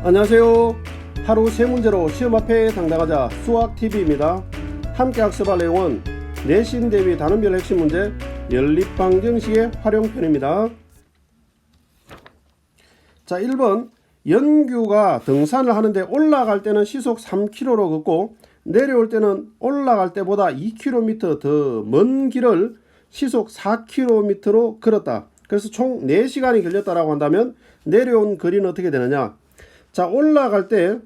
안녕하세요. 하루 세 문제로 시험 앞에 당당하자 수학TV입니다. 함께 학습할 내용은 내신 대비 단원별 핵심 문제, 연립방정식의 활용편입니다. 자, 1번 연규가 등산을 하는데 올라갈 때는 시속 3km로 걷고 내려올 때는 올라갈 때보다 2km 더 먼 길을 시속 4km로 걸었다. 그래서 총 4시간이 걸렸다라고 한다면 내려온 거리는 어떻게 되느냐? 자, 올라갈 때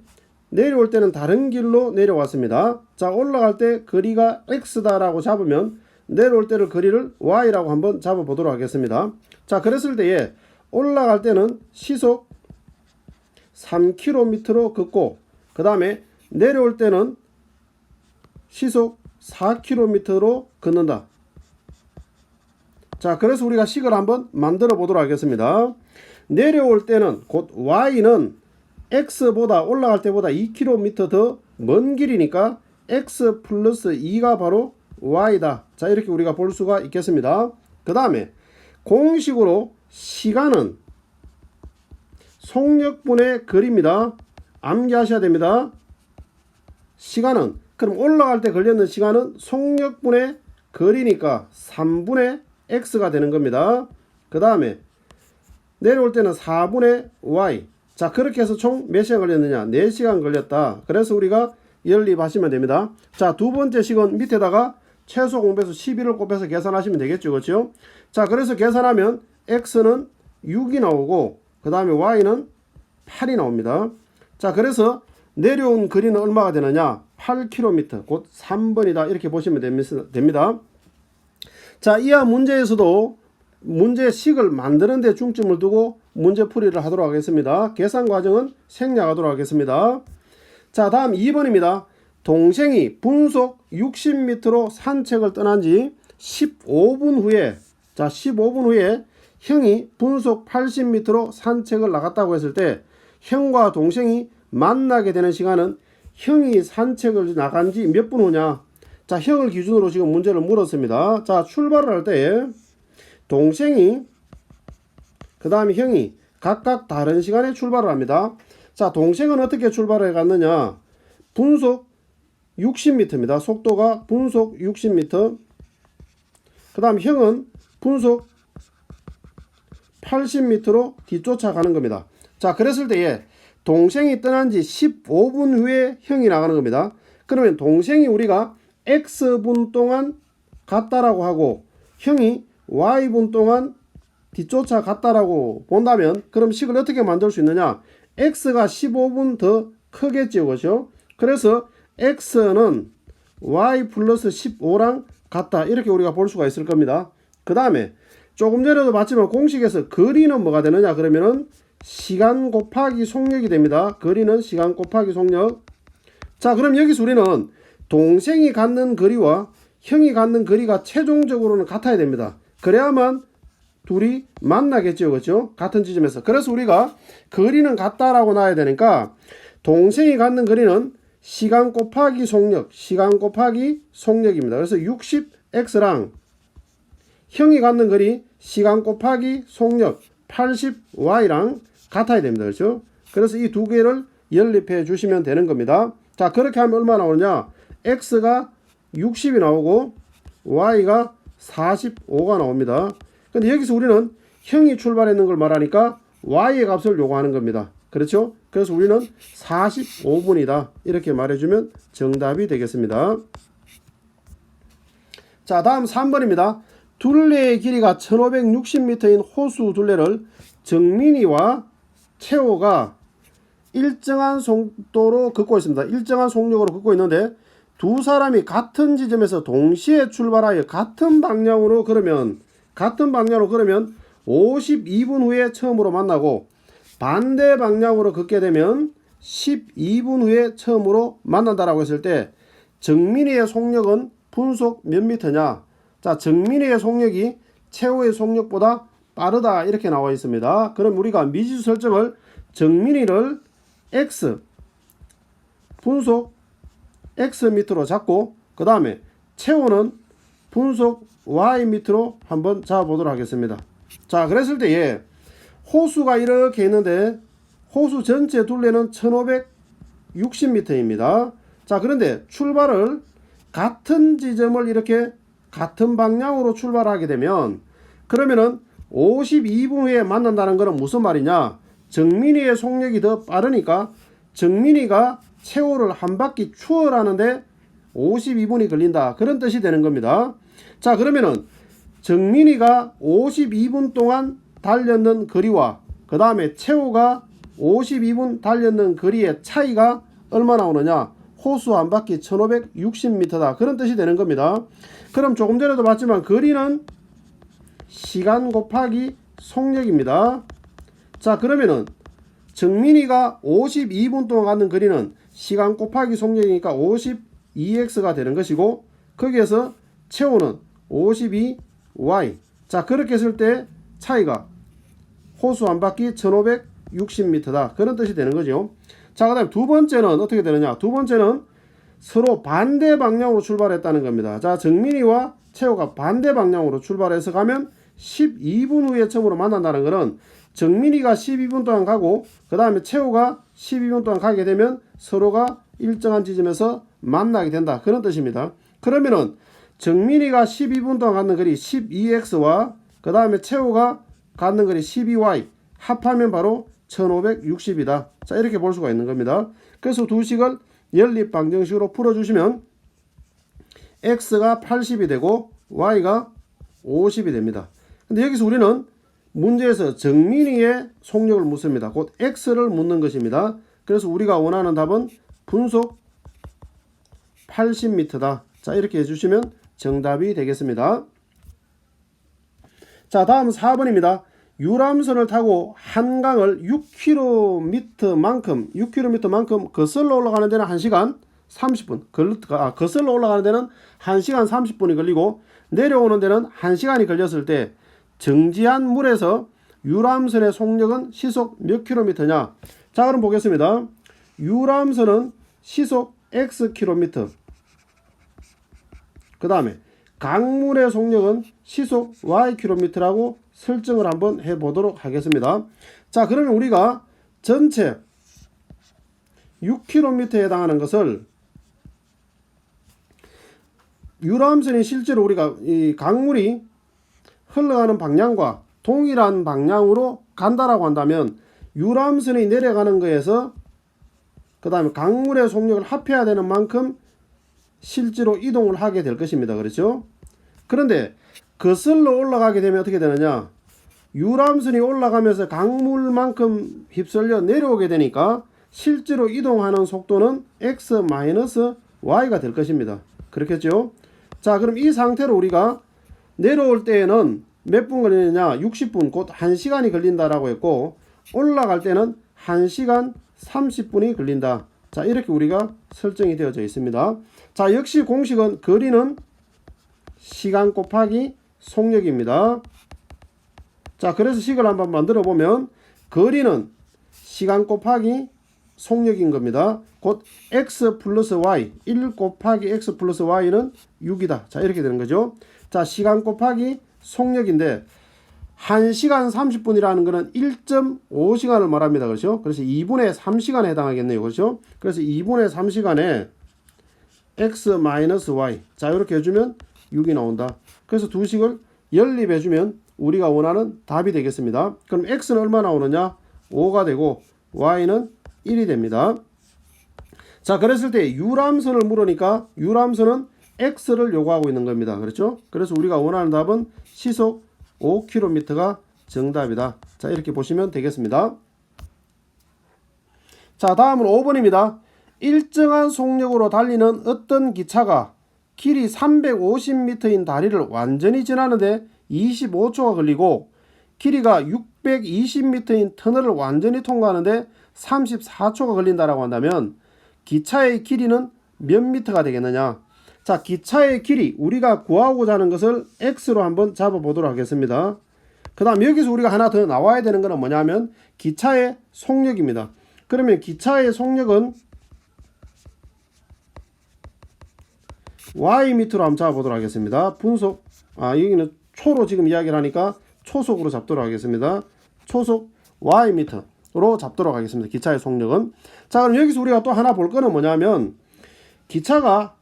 내려올 때는 다른 길로 내려왔습니다. 자, 올라갈 때 거리가 x다라고 잡으면 내려올 때를 거리를 y라고 한번 잡아보도록 하겠습니다. 자, 그랬을 때에 올라갈 때는 시속 3km로 걷고 그 다음에 내려올 때는 시속 4km로 걷는다. 자, 그래서 우리가 식을 한번 만들어 보도록 하겠습니다. 내려올 때는 곧 y는 x보다 올라갈 때보다 2km 더 먼 길이니까 x 플러스 2가 바로 y다. 자, 이렇게 우리가 볼 수가 있겠습니다. 그 다음에 공식으로 시간은 속력분의 거리입니다. 암기하셔야 됩니다. 시간은 그럼 올라갈 때 걸렸는 시간은 속력분의 거리니까 3분의 x가 되는 겁니다. 그 다음에 내려올 때는 4분의 y. 자, 그렇게 해서 총 몇 시간 걸렸느냐? 4시간 걸렸다. 그래서 우리가 연립하시면 됩니다. 자, 두 번째 식은 밑에다가 최소 공배수 11을 곱해서 계산하시면 되겠죠. 그렇죠? 자, 그래서 계산하면 x는 6이 나오고 그 다음에 y는 8이 나옵니다. 자, 그래서 내려온 거리는 얼마가 되느냐? 8km, 곧 3번이다. 이렇게 보시면 됩니다. 자, 이하 문제에서도 문제식을 만드는 데 중점을 두고 문제풀이를 하도록 하겠습니다. 계산 과정은 생략하도록 하겠습니다. 자, 다음 2번입니다. 동생이 분속 60m로 산책을 떠난 지 15분 후에, 자, 15분 후에 형이 분속 80m로 산책을 나갔다고 했을 때 형과 동생이 만나게 되는 시간은 형이 산책을 나간 지 몇 분 후냐? 자, 형을 기준으로 지금 문제를 물었습니다. 자, 출발을 할 때 동생이 그 다음에 형이 각각 다른 시간에 출발을 합니다. 자, 동생은 어떻게 출발을 갔느냐? 분속 60m입니다. 속도가 분속 60m. 그 다음 형은 분속 80m로 뒤쫓아가는 겁니다. 자, 그랬을 때에 동생이 떠난 지 15분 후에 형이 나가는 겁니다. 그러면 동생이 우리가 x분 동안 갔다라고 하고 형이 y분 동안 뒤쫓아갔다라고 본다면 그럼 식을 어떻게 만들 수 있느냐? x가 15분 더 크겠죠. 그렇죠? 그래서 x는 y 플러스 15랑 같다. 이렇게 우리가 볼 수가 있을 겁니다. 그 다음에 조금 전에도 봤지만 공식에서 거리는 뭐가 되느냐? 그러면은 시간 곱하기 속력이 됩니다. 거리는 시간 곱하기 속력. 자, 그럼 여기서 우리는 동생이 갖는 거리와 형이 갖는 거리가 최종적으로는 같아야 됩니다. 그래야만 둘이 만나겠죠. 그렇죠? 같은 지점에서. 그래서 우리가 거리는 같다라고 놔야 되니까 동생이 갖는 거리는 시간 곱하기 속력, 시간 곱하기 속력입니다. 그래서 60x랑 형이 갖는 거리 시간 곱하기 속력 80y랑 같아야 됩니다. 그렇죠? 그래서 이 두 개를 연립해 주시면 되는 겁니다. 자, 그렇게 하면 얼마 나오냐? x가 60이 나오고 y가 45가 나옵니다. 근데 여기서 우리는 형이 출발했는 걸 말하니까 y의 값을 요구하는 겁니다. 그렇죠? 그래서 우리는 45분이다. 이렇게 말해주면 정답이 되겠습니다. 자, 다음 3번입니다. 둘레의 길이가 1560m인 호수 둘레를 정민이와 채호가 일정한 속도로 걷고 있습니다. 일정한 속력으로 걷고 있는데 두 사람이 같은 지점에서 동시에 출발하여 같은 방향으로 걸으면 52분 후에 처음으로 만나고 반대 방향으로 걷게 되면 12분 후에 처음으로 만난다라고 했을 때 정민이의 속력은 분속 몇 미터냐? 자, 정민이의 속력이 채호의 속력보다 빠르다 이렇게 나와 있습니다. 그럼 우리가 미지수 설정을 정민이를 x 분속 xm로 잡고 그 다음에 채호는 분속 ym로 한번 잡아보도록 하겠습니다. 자, 그랬을 때에 호수가 이렇게 있는데 호수 전체 둘레는 1560m입니다. 자, 그런데 출발을 같은 지점을 이렇게 같은 방향으로 출발하게 되면 그러면은 52분 후에 만난다는 것은 무슨 말이냐? 정민이의 속력이 더 빠르니까 정민이가 최후를 한 바퀴 추월하는데 52분이 걸린다. 그런 뜻이 되는 겁니다. 자, 그러면은 정민이가 52분 동안 달렸는 거리와 그 다음에 최후가 52분 달렸는 거리의 차이가 얼마나 오느냐? 호수 한 바퀴 1560m다. 그런 뜻이 되는 겁니다. 그럼 조금 전에도 봤지만 거리는 시간 곱하기 속력입니다. 자, 그러면은 정민이가 52분 동안 가는 거리는 시간 곱하기 속력이니까 52x가 되는 것이고 거기에서 최후는 52y. 자, 그렇게 했을 때 차이가 호수 한 바퀴 1560m다. 그런 뜻이 되는 거죠. 자, 그 다음에 두 번째는 어떻게 되느냐? 두 번째는 서로 반대 방향으로 출발했다는 겁니다. 자, 정민이와 최후가 반대 방향으로 출발해서 가면 12분 후에 처음으로 만난다는 것은 정민이가 12분 동안 가고 그 다음에 최후가 12분 동안 가게 되면 서로가 일정한 지점에서 만나게 된다. 그런 뜻입니다. 그러면은 정민이가 12분 동안 가는 거리 12x와 그 다음에 최후가 가는 거리 12y 합하면 바로 1560이다. 자, 이렇게 볼 수가 있는 겁니다. 그래서 두 식을 연립 방정식으로 풀어주시면 x가 80이 되고 y가 50이 됩니다. 근데 여기서 우리는 문제에서 정민이의 속력을 묻습니다. 곧 x를 묻는 것입니다. 그래서 우리가 원하는 답은 분속 80m다. 자, 이렇게 해주시면 정답이 되겠습니다. 자, 다음 4번입니다. 유람선을 타고 한강을 6km만큼 거슬러 올라가는 데는 1시간 30분, 거슬러 올라가는 데는 1시간 30분이 걸리고 내려오는 데는 1시간이 걸렸을 때 정지한 물에서 유람선의 속력은 시속 몇 킬로미터냐? 자, 그럼 보겠습니다. 유람선은 시속 x 킬로미터, 그 다음에 강물의 속력은 시속 y 킬로미터라고 설정을 한번 해보도록 하겠습니다. 자, 그러면 우리가 전체 6km에 해당하는 것을 유람선이 실제로 우리가 이 강물이 흘러가는 방향과 동일한 방향으로 간다라고 한다면 유람선이 내려가는 거에서 그 다음에 강물의 속력을 합해야 되는 만큼 실제로 이동을 하게 될 것입니다. 그렇죠? 그런데 거슬러 올라가게 되면 어떻게 되느냐? 유람선이 올라가면서 강물만큼 휩쓸려 내려오게 되니까 실제로 이동하는 속도는 x-y가 될 것입니다. 그렇겠죠? 자, 그럼 이 상태로 우리가 내려올 때에는 몇 분 걸리느냐? 60분, 곧 1시간이 걸린다라고 했고 올라갈 때는 1시간 30분이 걸린다. 자, 이렇게 우리가 설정이 되어져 있습니다. 자, 역시 공식은 거리는 시간 곱하기 속력입니다. 자, 그래서 식을 한번 만들어 보면 거리는 시간 곱하기 속력인 겁니다. 곧 x 플러스 y, 1 곱하기 x 플러스 y는 6이다. 자, 이렇게 되는 거죠. 자, 시간 곱하기 속력인데 1시간 30분이라는 것은 1.5시간을 말합니다. 그렇죠? 그래서 2분의 3시간에 해당하겠네요. 그렇죠? 그래서 2분의 3시간에 x-y. 자, 이렇게 해주면 6이 나온다. 그래서 두 식을 연립해주면 우리가 원하는 답이 되겠습니다. 그럼 x는 얼마 나오느냐? 5가 되고 y는 1이 됩니다. 자, 그랬을 때 유람선을 물으니까 유람선은 x를 요구하고 있는 겁니다. 그렇죠? 그래서 우리가 원하는 답은 시속 5km가 정답이다. 자, 이렇게 보시면 되겠습니다. 자, 다음은 5번입니다. 일정한 속력으로 달리는 어떤 기차가 길이 350m인 다리를 완전히 지나는데 25초가 걸리고 길이가 620m인 터널을 완전히 통과하는데 34초가 걸린다라고 한다면 기차의 길이는 몇 미터가 되겠느냐? 자, 기차의 길이 우리가 구하고자 하는 것을 x로 한번 잡아보도록 하겠습니다. 그 다음 여기서 우리가 하나 더 나와야 되는 것은 뭐냐면 기차의 속력입니다. 그러면 기차의 속력은 y미터로 한번 잡아보도록 하겠습니다. 분속, 여기는 초로 지금 이야기를 하니까 초속으로 잡도록 하겠습니다. 초속 y미터. 잡도록 하겠습니다. 기차의 속력은. 자, 그럼 여기서 우리가 또 하나 볼 거는 뭐냐면 기차가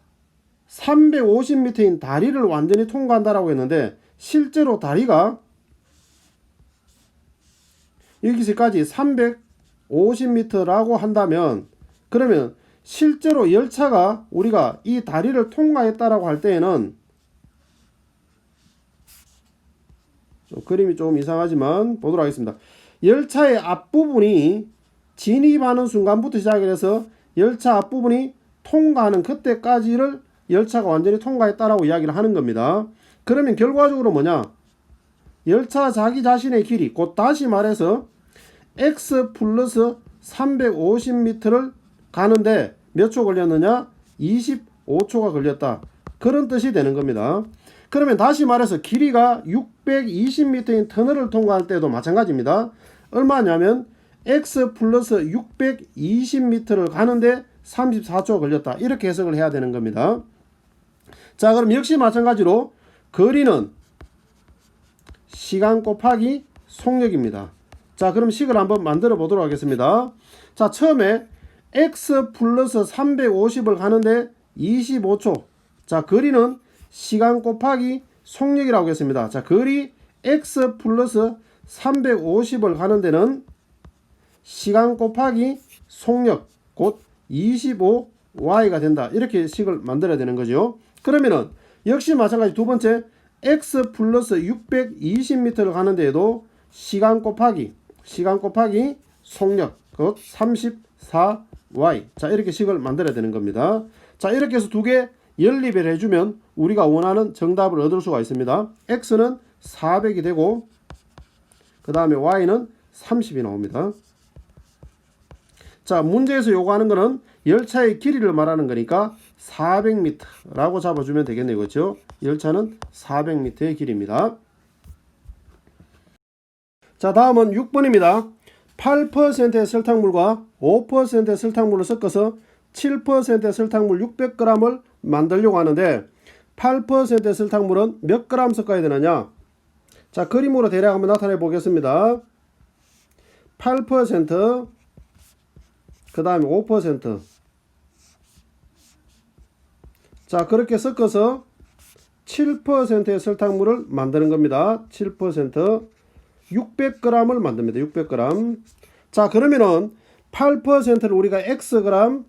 350m인 다리를 완전히 통과한다라고 했는데 실제로 다리가 여기서까지 350m라고 한다면 그러면 실제로 열차가 우리가 이 다리를 통과했다라고 할 때에는 그림이 좀 이상하지만 보도록 하겠습니다. 열차의 앞부분이 진입하는 순간부터 시작해서 열차 앞부분이 통과하는 그때까지를 열차가 완전히 통과했다라고 이야기를 하는 겁니다. 그러면 결과적으로 뭐냐? 열차 자기 자신의 길이, 곧 다시 말해서 x 플러스 350m를 가는데 몇 초 걸렸느냐? 25초가 걸렸다. 그런 뜻이 되는 겁니다. 그러면 다시 말해서 길이가 620m인 터널을 통과할 때도 마찬가지입니다. 얼마냐면 x 플러스 620m를 가는데 34초 걸렸다. 이렇게 해석을 해야 되는 겁니다. 자, 그럼 역시 마찬가지로 거리는 시간 곱하기 속력입니다. 자, 그럼 식을 한번 만들어 보도록 하겠습니다. 자, 처음에 x 플러스 350을 가는데 25초. 자, 거리는 시간 곱하기 속력이라고 했습니다. 자, 거리 x 플러스 350을 가는 데는 시간 곱하기 속력 곧 25y가 된다. 이렇게 식을 만들어야 되는 거죠. 그러면은 역시 마찬가지 두 번째 x 플러스 620m를 가는 데에도 시간 곱하기 속력 곧 34y. 자, 이렇게 식을 만들어야 되는 겁니다. 자, 이렇게 해서 두 개 연립을 해주면 우리가 원하는 정답을 얻을 수가 있습니다. x는 400이 되고 그 다음에 y는 30이 나옵니다. 자, 문제에서 요구하는 거는 열차의 길이를 말하는 거니까 400m라고 잡아주면 되겠네요. 그렇죠? 열차는 400m의 길입니다. 자, 다음은 6번입니다. 8%의 설탕물과 5%의 설탕물을 섞어서 7%의 설탕물 600g을 만들려고 하는데 8%의 설탕물은 몇 그램 섞어야 되느냐? 자, 그림으로 대략 한번 나타내 보겠습니다. 8% 그 다음에 5%. 자, 그렇게 섞어서 7%의 설탕물을 만드는 겁니다. 7% 600g을 만듭니다. 600g. 자, 그러면은 8%를 우리가 xg,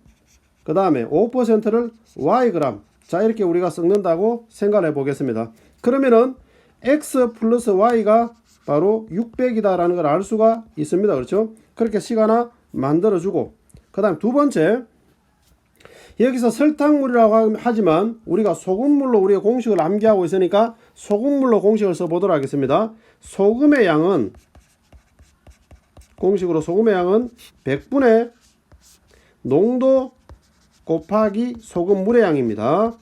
그 다음에 5%를 yg. 자, 이렇게 우리가 섞는다고 생각해 보겠습니다. 그러면은 x 플러스 y가 바로 600이다 라는 걸 알 수가 있습니다. 그렇죠? 그렇게 식 하나 만들어주고, 그 다음 두 번째, 여기서 설탕물이라고 하지만 우리가 소금물로 우리가 공식을 암기하고 있으니까 소금물로 공식을 써보도록 하겠습니다. 소금의 양은 공식으로 소금의 양은 100분의 농도 곱하기 소금물의 양입니다.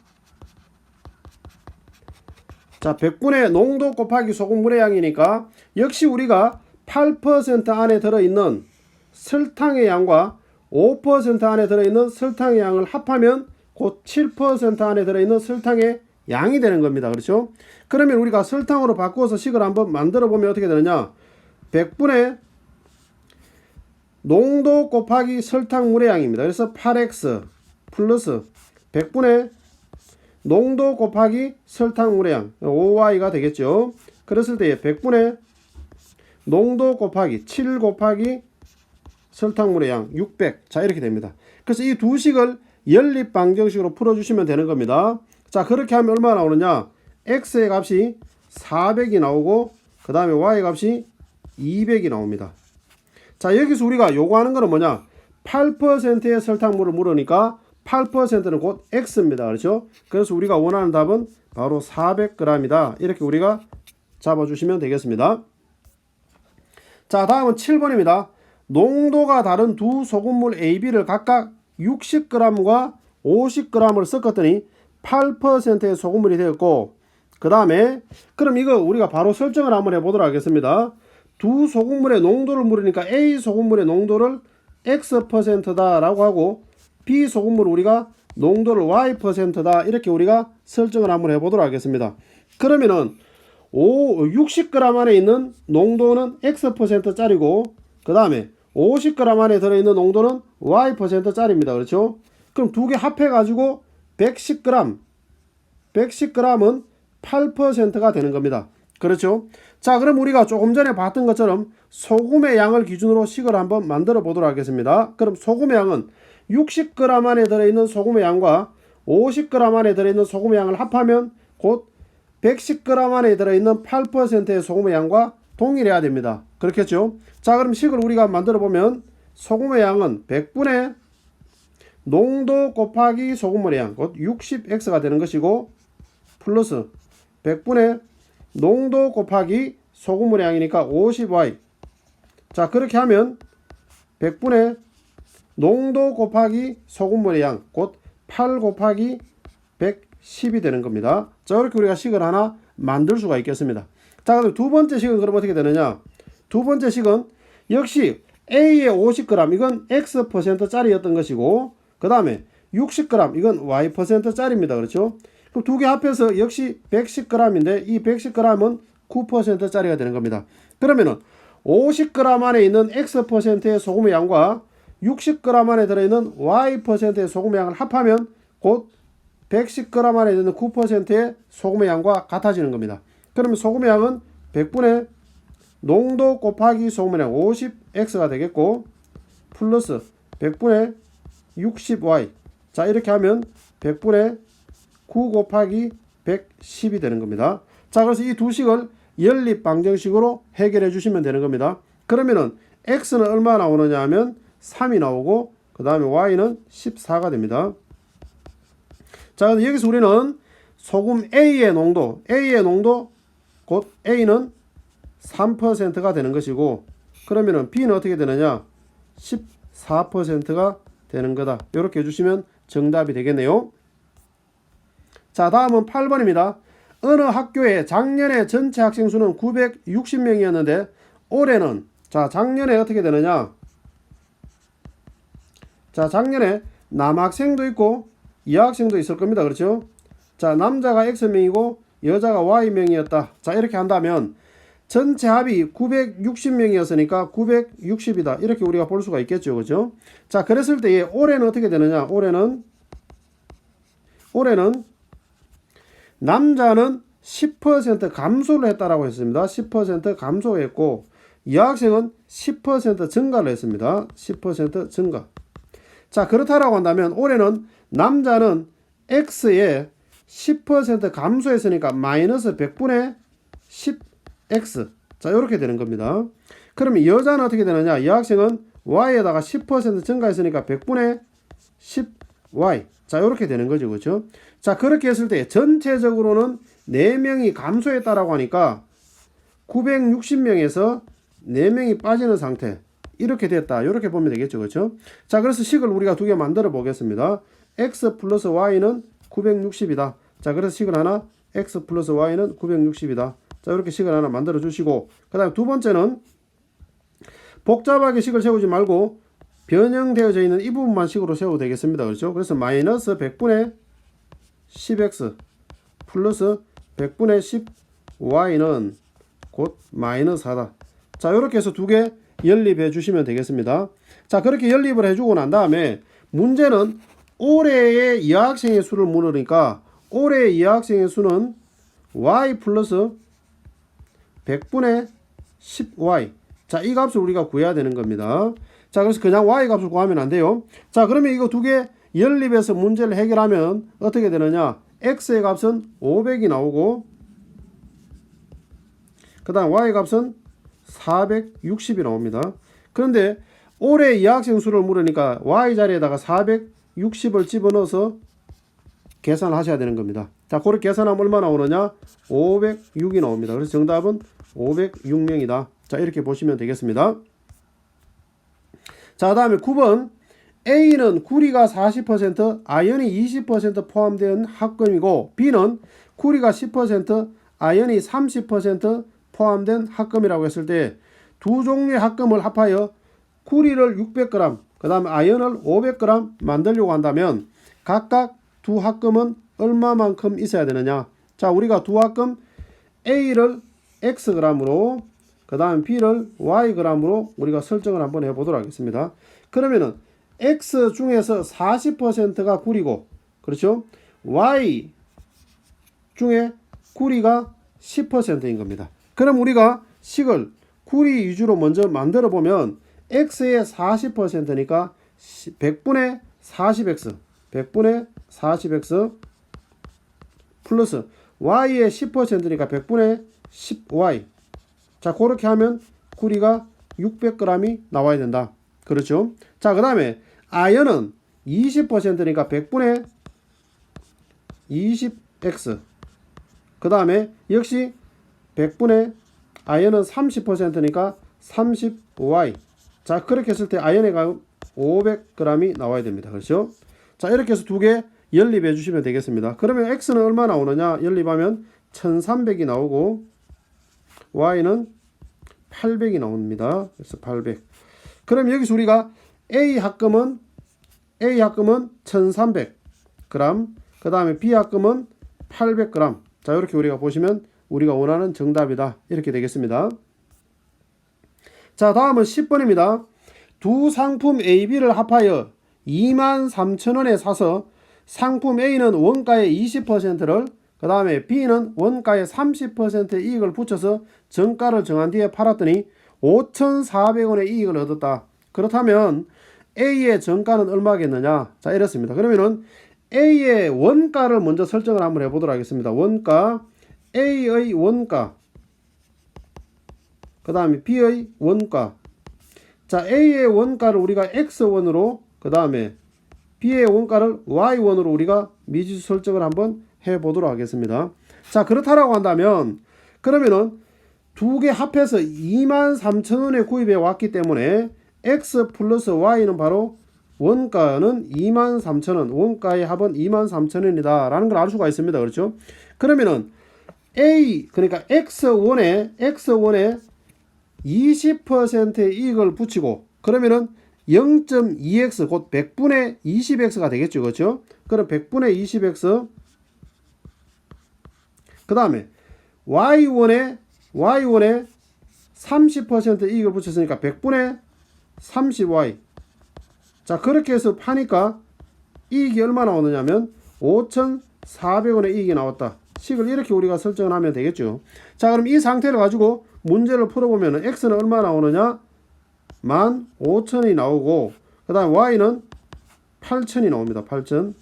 자, 100분의 농도 곱하기 소금물의 양이니까 역시 우리가 8% 안에 들어있는 설탕의 양과 5% 안에 들어있는 설탕의 양을 합하면 곧 7% 안에 들어있는 설탕의 양이 되는 겁니다. 그렇죠? 그러면 우리가 설탕으로 바꾸어서 식을 한번 만들어 보면 어떻게 되느냐? 100분의 농도 곱하기 설탕물의 양입니다. 그래서 8x 플러스 100분의 농도 곱하기 설탕물의 양 5y가 되겠죠. 그랬을 때 100분의 농도 곱하기 7 곱하기 설탕물의 양 600. 자, 이렇게 됩니다. 그래서 이 두 식을 연립 방정식으로 풀어주시면 되는 겁니다. 자, 그렇게 하면 얼마나 나오느냐? x의 값이 400이 나오고 그 다음에 y의 값이 200이 나옵니다. 자, 여기서 우리가 요구하는 거는 뭐냐? 8%의 설탕물을 물으니까 8%는 곧 x입니다. 그렇죠? 그래서 우리가 원하는 답은 바로 400g이다. 이렇게 우리가 잡아주시면 되겠습니다. 자, 다음은 7번입니다. 농도가 다른 두 소금물 AB를 각각 60g과 50g을 섞었더니 8%의 소금물이 되었고, 그 다음에 그럼 이거 우리가 바로 설정을 한번 해보도록 하겠습니다. 두 소금물의 농도를 물으니까 A 소금물의 농도를 X%다 라고 하고 B 소금물 우리가 농도를 Y%다 이렇게 우리가 설정을 한번 해보도록 하겠습니다. 그러면은 60g 안에 있는 농도는 X%짜리고 그 다음에 50g 안에 들어있는 농도는 Y%짜리입니다. 그렇죠? 그럼 두 개 합해가지고 110g, 110g은 8%가 되는 겁니다. 그렇죠? 자, 그럼 우리가 조금 전에 봤던 것처럼 소금의 양을 기준으로 식을 한번 만들어 보도록 하겠습니다. 그럼 소금의 양은 60g 안에 들어있는 소금의 양과 50g 안에 들어있는 소금의 양을 합하면 곧 110g 안에 들어있는 8%의 소금의 양과 동일해야 됩니다. 그렇겠죠? 자, 그럼 식을 우리가 만들어 보면 소금의 양은 100분의 농도 곱하기 소금물의 양, 곧 60x가 되는 것이고, 플러스 100분의 농도 곱하기 소금물의 양이니까 50y. 자, 그렇게 하면 100분의 농도 곱하기 소금물의 양, 곧 8 곱하기 110이 되는 겁니다. 자, 이렇게 우리가 식을 하나 만들 수가 있겠습니다. 자, 그럼 두 번째 식은 그럼 어떻게 되느냐? 두 번째 식은 역시 A의 50g, 이건 X%짜리였던 것이고, 그 다음에 60g, 이건 Y%짜리입니다. 그렇죠? 그럼 두 개 합해서 역시 110g인데, 이 110g은 9%짜리가 되는 겁니다. 그러면은 50g 안에 있는 X%의 소금의 양과 60g 안에 들어있는 Y%의 소금의 양을 합하면 곧 110g 안에 있는 9%의 소금의 양과 같아지는 겁니다. 그러면 소금의 양은 100분의 농도 곱하기 소금의 양 50x가 되겠고, 플러스 100분의 60y. 자, 이렇게 하면 100분의 9 곱하기 110이 되는 겁니다. 자, 그래서 이 두 식을 연립 방정식으로 해결해 주시면 되는 겁니다. 그러면은 x는 얼마 나오느냐 하면 3이 나오고, 그 다음에 y는 14가 됩니다. 자, 여기서 우리는 소금 A의 농도 곧 A는 3%가 되는 것이고, 그러면은 B는 어떻게 되느냐? 14%가 되는 거다. 이렇게 해주시면 정답이 되겠네요. 자, 다음은 8번입니다. 어느 학교에 작년에 전체 학생 수는 960명이었는데 올해는, 자, 작년에 어떻게 되느냐? 자, 작년에 남학생도 있고 여학생도 있을 겁니다. 그렇죠? 자, 남자가 X명이고 여자가 Y명이었다. 자, 이렇게 한다면 전체 합이 960명이었으니까 960이다. 이렇게 우리가 볼 수가 있겠죠. 그죠? 자, 그랬을 때 올해는 어떻게 되느냐? 올해는 남자는 10% 감소를 했다라고 했습니다. 10% 감소했고 여학생은 10% 증가를 했습니다. 10% 증가. 자, 그렇다라고 한다면 올해는 남자는 X에 10% 감소했으니까 마이너스 100분의 10X. 자, 이렇게 되는 겁니다. 그러면 여자는 어떻게 되느냐? 여학생은 Y에다가 10% 증가했으니까 100분의 10Y. 자, 이렇게 되는 거죠. 그렇죠? 자, 그렇게 했을 때 전체적으로는 4명이 감소했다라고 하니까 960명에서 4명이 빠지는 상태. 이렇게 됐다. 이렇게 보면 되겠죠. 그렇죠? 자, 그래서 식을 우리가 두 개 만들어 보겠습니다. X 플러스 Y는 960이다. 자, 그래서 식을 하나, X 플러스 Y는 960이다. 자, 이렇게 식을 하나 만들어 주시고, 그 다음에 두 번째는 복잡하게 식을 세우지 말고 변형되어져 있는 이 부분만 식으로 세워도 되겠습니다. 그렇죠? 그래서 마이너스 100분의 10x 플러스 100분의 10y는 곧 마이너스 4다. 자, 이렇게 해서 두 개 연립해 주시면 되겠습니다. 자, 그렇게 연립을 해주고 난 다음에 문제는 올해의 여학생의 수를 물으니까 올해의 여학생의 수는 y 플러스 100분의 10y. 자, 이 값을 우리가 구해야 되는 겁니다. 자, 그래서 그냥 y 값을 구하면 안 돼요. 자, 그러면 이거 두 개 연립해서 문제를 해결하면 어떻게 되느냐? x의 값은 500이 나오고, 그 다음 y 값은 460이 나옵니다. 그런데 올해 여학생 수를 물으니까 y 자리에다가 460을 집어넣어서 계산을 하셔야 되는 겁니다. 자, 그렇게 계산하면 얼마 나오느냐? 506이 나옵니다. 그래서 정답은 506명이다. 자, 이렇게 보시면 되겠습니다. 자, 다음에 9번. A는 구리가 40%, 아연이 20% 포함된 합금이고, B는 구리가 10%, 아연이 30% 포함된 합금이라고 했을 때 두 종류의 합금을 합하여 구리를 600g, 그 다음에 아연을 500g 만들려고 한다면 각각 두 합금은 얼마만큼 있어야 되느냐? 자, 우리가 두 합금 A를 Xg으로 그 다음 B를 Yg으로 우리가 설정을 한번 해보도록 하겠습니다. 그러면은 X 중에서 40%가 구리고, 그렇죠? Y 중에 구리가 10%인 겁니다. 그럼 우리가 식을 구리 위주로 먼저 만들어 보면 X의 40%니까 100분의 40X, 100분의 40X 플러스 Y의 10%니까 100분의 10Y. 자, 그렇게 하면 구리가 600g이 나와야 된다. 그렇죠? 자, 그 다음에 아연은 20%니까 100분의 20X. 그 다음에 역시 100분의 아연은 30%니까 30Y. 자, 그렇게 했을 때 아연의 가격 500g이 나와야 됩니다. 그렇죠? 자, 이렇게 해서 두 개 연립해 주시면 되겠습니다. 그러면 X는 얼마 나오느냐? 연립하면 1300이 나오고 Y는 800이 나옵니다. 그래서 800. 그럼 여기서 우리가 A 합금은 1300g, 그 다음에 B 합금은 800g. 자, 이렇게 우리가 보시면 우리가 원하는 정답이다. 이렇게 되겠습니다. 자, 다음은 10번입니다. 두 상품 A, B를 합하여 23,000원에 사서 상품 A는 원가의 20%를, 그 다음에 B는 원가의 30%의 이익을 붙여서 정가를 정한 뒤에 팔았더니 5,400원의 이익을 얻었다. 그렇다면 A의 정가는 얼마겠느냐? 자, 이렇습니다. 그러면은 A의 원가를 먼저 설정을 한번 해보도록 하겠습니다. 원가, A의 원가, 그 다음에 B의 원가. 자, A의 원가를 우리가 X1으로, 그 다음에 B의 원가를 Y1으로 우리가 미지수 설정을 한번 해보도록 하겠습니다. 자, 그렇다라고 한다면 그러면은 두 개 합해서 23,000원에 구입해 왔기 때문에 X 플러스 Y는 바로 원가는 23,000원, 원가의 합은 23,000원이다 라는 걸 알 수가 있습니다. 그렇죠? 그러면은 A, 그러니까 X1에 20%의 이익을 붙이고, 그러면은 0.2x 곧 100분의 20x가 되겠죠. 그렇죠? 그럼 100분의 20x, 그 다음에 Y1에 30% 이익을 붙였으니까 100분의 30y. 자, 그렇게 해서 파니까 이익이 얼마 나오느냐면 5,400원의 이익이 나왔다. 식을 이렇게 우리가 설정을 하면 되겠죠. 자, 그럼 이 상태를 가지고 문제를 풀어보면 X는 얼마 나오느냐? 15,000원이 나오고, 그 다음 Y는 8,000이 나옵니다. 8,000.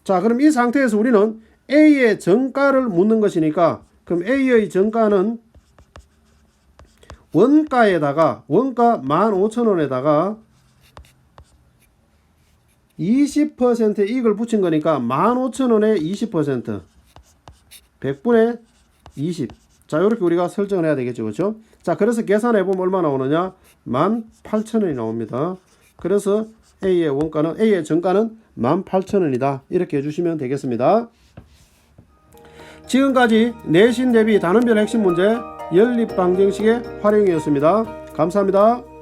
자, 그럼 이 상태에서 우리는 A의 정가를 묻는 것이니까, 그럼 A의 정가는 원가에다가, 원가 15,000원에다가 20% 이익을 붙인 거니까 15,000원에 20%, 100분의 20. 자, 이렇게 우리가 설정을 해야 되겠죠. 그렇죠? 자, 그래서 계산해 보면 얼마 나오느냐? 18,000원이 나옵니다. 그래서 A의 원가는, A의 정가는 18,000원이다. 이렇게 해주시면 되겠습니다. 지금까지 내신 대비 단원별 핵심 문제 연립방정식의 활용이었습니다. 감사합니다.